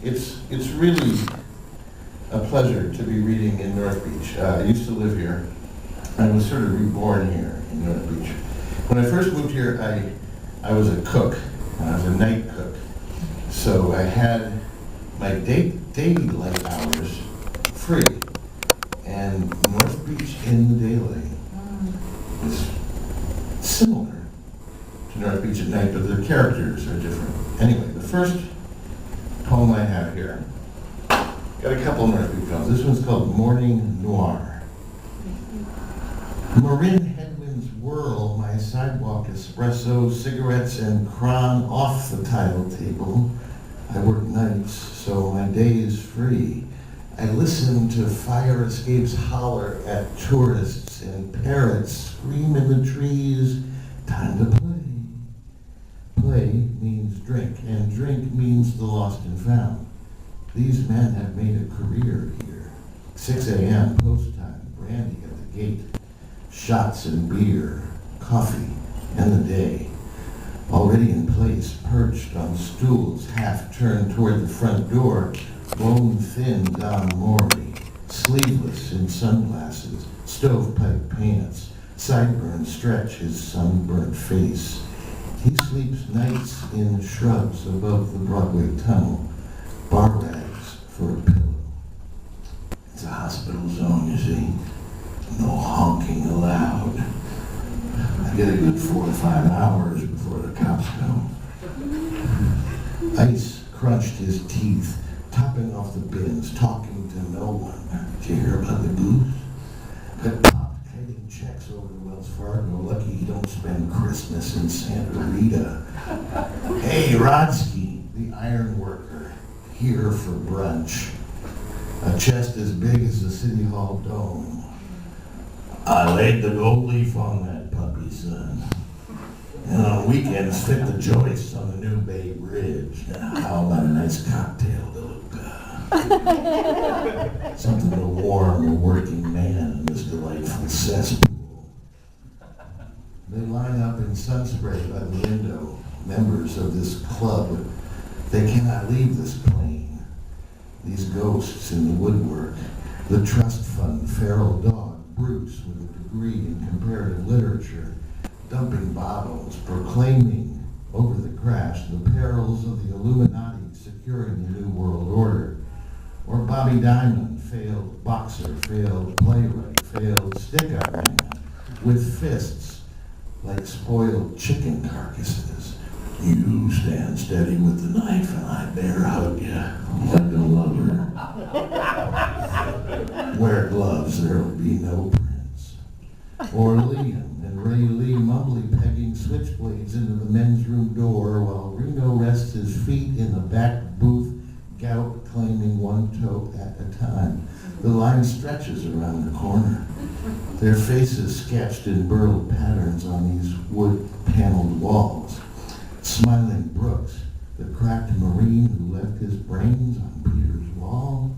It's really a pleasure to be reading in North Beach. I used to live here. I was sort of reborn here in North Beach. When I first moved here, I was a cook. I was a night cook. So I had my daylight hours free. And North Beach in the daylight is similar to North Beach at night, but the characters are different. Anyway, the first poem I have here, got a couple North Beach poems. This one's called Morning Noir. Marin headwinds whirl my sidewalk espresso, cigarettes and cron off the tile table. I work nights, so my day is free. I listen to fire escapes holler at tourists and parrots scream in the trees. Time to play. Play means drink, and drink means the lost and found. These men have made a career here. 6 a.m. post time, brandy at the gate, shots and beer, coffee, and the day. Already in place, perched on stools, half turned toward the front door, bone thin Don Morley, sleeveless in sunglasses, stovepipe pants, sideburns stretch his sunburnt face. He sleeps nights in shrubs above the Broadway tunnel, bar rags for a pillow. It's a hospital zone, you see. No honking allowed. I get a good 4 to 5 hours before the cops come. Ice crunched his teeth, topping off the bins, talking to no one. Did you hear about the goose? Got popped kiting checks over to Wells Fargo. Lucky he don't spend Christmas in Santa Rita. Hey, Rodsky, the iron worker, here for brunch. A chest as big as the City Hall dome. I laid the gold leaf on that puppy, son. And on weekends, fit the joists on the New Bay Bridge. Now, how about a nice cocktail to something to warm a working man in this delightful cesspool. They line up in sun spray by the window, members of this club. They cannot leave this plane. These ghosts in the woodwork, the trust fund feral dog, Bruce with a degree in comparative literature, dumping bottles, proclaiming over the crash the perils of the Illuminati securing the New World Order. Or Bobby Diamond, failed boxer, failed playwright, failed stick-up man, with fists like spoiled chicken carcasses. You stand steady with the knife and I bear hug you like a lover. Wear gloves, there'll be no prints. Or Liam and Ray Lee mumbly pegging switchblades into the men's room door while Reno rests his feet in the back booth, gout claiming one toe at a time. The line stretches around the corner. Their faces sketched in burled patterns on these wood-paneled walls. Smiling Brooks, the cracked Marine who left his brains on Peter's wall.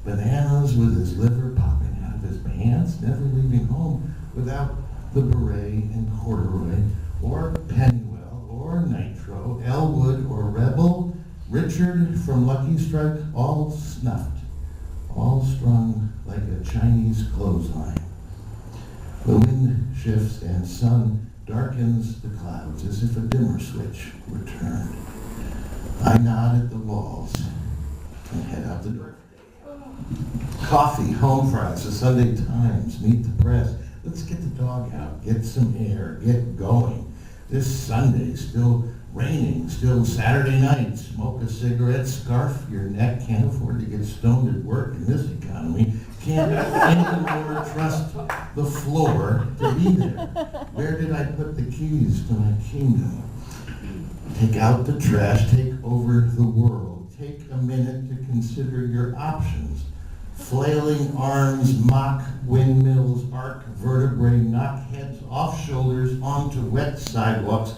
Bananas with his liver popping out of his pants, never leaving home without the beret and corduroy, or Pennywell, or Nitro, Elwood, or Rebel, Richard from Lucky Strike, all snuffed, all strung like a Chinese clothesline. The wind shifts and sun darkens the clouds as if a dimmer switch were turned. I nod at the walls and head out the door. Coffee, home fries, the Sunday Times, meet the press. Let's get the dog out, get some air, get going. This Sunday, still raining, still Saturday night, smoke a cigarette, scarf your neck, can't afford to get stoned at work in this economy, can't anymore trust the floor to be there. Where did I put the keys to my kingdom? Take out the trash, take over the world, take a minute to consider your options. Flailing arms mock windmills, arc vertebrae, knock heads off shoulders onto wet sidewalks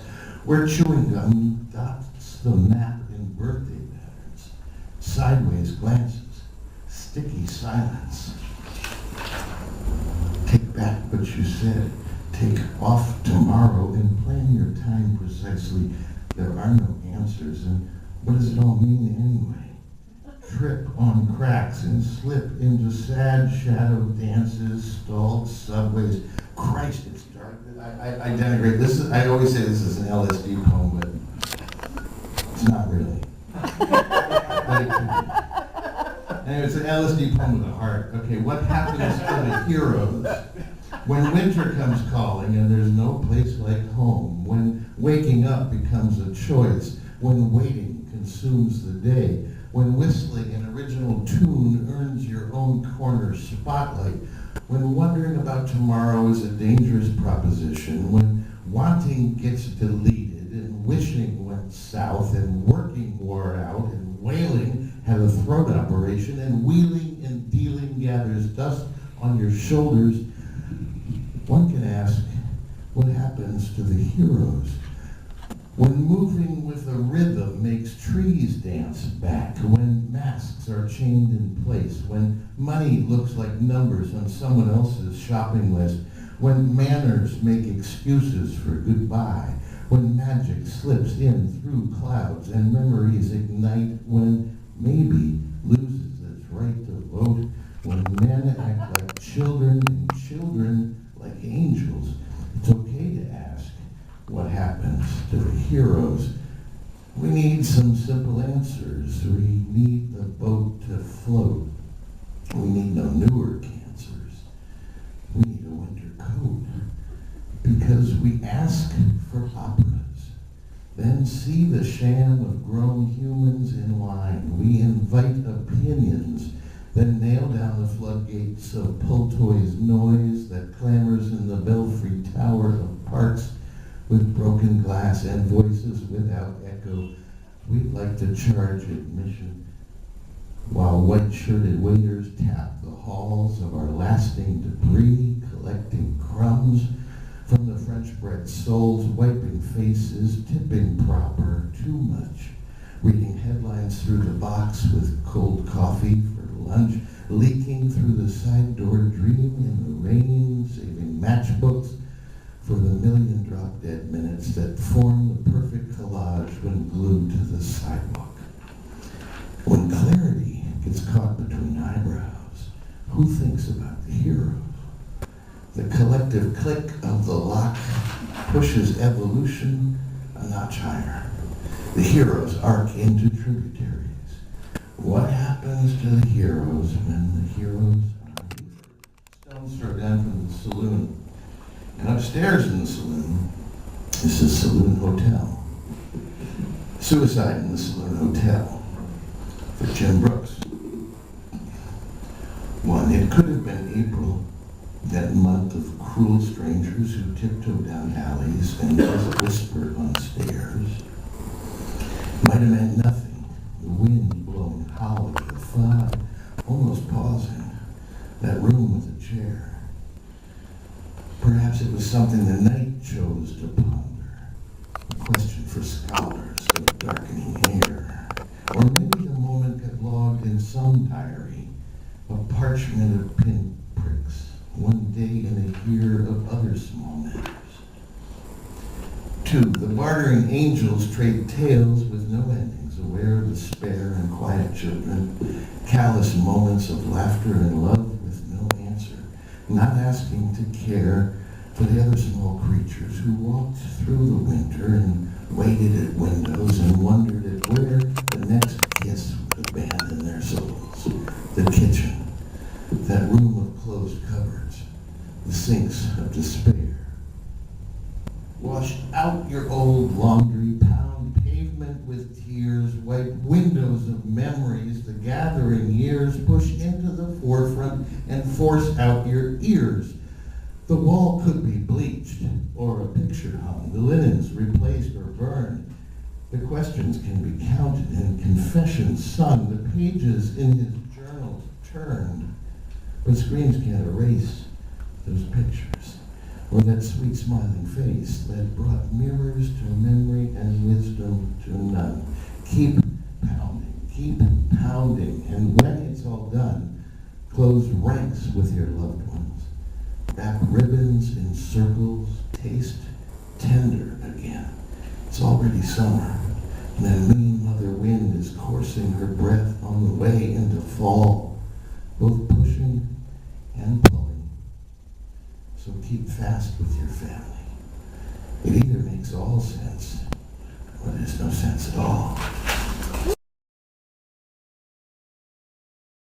where chewing gum dots the map in birthday patterns. Sideways glances, sticky silence. Take back what you said. Take off tomorrow and plan your time precisely. There are no answers, and what does it all mean anyway? trip on cracks and slip into sad shadow dances, stalled subways. Christ, it's dark. I denigrate. I always say this is an LSD poem, but it's not really. But it could be. Anyway, it's an LSD poem with a heart. Okay, what happens to the heroes when winter comes calling and there's no place like home? When waking up becomes a choice? When waiting consumes the day? When whistling an original tune earns your own corner spotlight? When wondering about tomorrow is a dangerous proposition? When wanting gets deleted and wishing went south and working wore out and wailing had a throat operation and wheeling and dealing gathers dust on your shoulders, one can ask, what happens to the heroes? When moving with a rhythm makes trees dance back, when masks are chained in place, when money looks like numbers on someone else's shopping list, when manners make excuses for goodbye, when magic slips in through clouds and memories ignite, when maybe loses its right to vote, when men act like children and children like angels, it's okay to ask, what happens to the heroes? We need some simple answers. We need the boat to float. We need no newer cancers. We need a winter coat. Because we ask for operas, then see the sham of grown humans in line. We invite opinions, then nail down the floodgates of Pultoy's noise that clamors in the belfry tower of parks with broken glass and voices without echo. We'd like to charge admission while white-shirted waiters tap the halls of our lasting debris, collecting crumbs from the French-bred souls, wiping faces, tipping proper, too much, reading headlines through the box with cold coffee for lunch, leaking through the side door, dreaming in the rain, saving matchbooks for the million drop-dead minutes that form the perfect collage when glued to the sidewalk. When clarity gets caught between eyebrows, who thinks about the heroes? The collective click of the lock pushes evolution a notch higher. The heroes arc into tributaries. What happens to the heroes when the heroes are here? Stones throw down from the saloon. And upstairs in the saloon is the Saloon Hotel. Suicide in the Saloon Hotel for Jim Brooks. One, it could have been April, that month of cruel strangers who tiptoe down alleys and just whisper on stairs. Might have meant nothing. The wind blowing hollow, the fog almost pausing. That room with a chair. Perhaps it was something the night chose to ponder, a question for scholars of darkening hair. Or maybe the moment got logged in some diary, a parchment of pinpricks, one day in a year of other small matters. Two, the bartering angels trade tales with no endings, aware of despair and quiet children, callous moments of laughter and love with no answer, not asking to care for the other small creatures who walked through the winter and waited at windows and wondered at where the next kiss would abandon their souls. The kitchen, that room of closed cupboards, the sinks of despair. Wash out your old laundry, pound pavement with tears, wipe windows of memories, the gathering years, push into the forefront and force out your ears. The wall could be bleached or a picture hung, the linens replaced or burned. The questions can be counted and confessions sung, the pages in his journals turned. But screens can't erase those pictures or that sweet smiling face that brought mirrors to memory and wisdom to none. Keep pounding, and when it's all done, close ranks with your loved ones. Wrap ribbons in circles, taste tender again. It's already summer, and that mean mother another wind is coursing her breath on the way into fall, both pushing and pulling. So keep fast with your family. It either makes all sense, or there's no sense at all.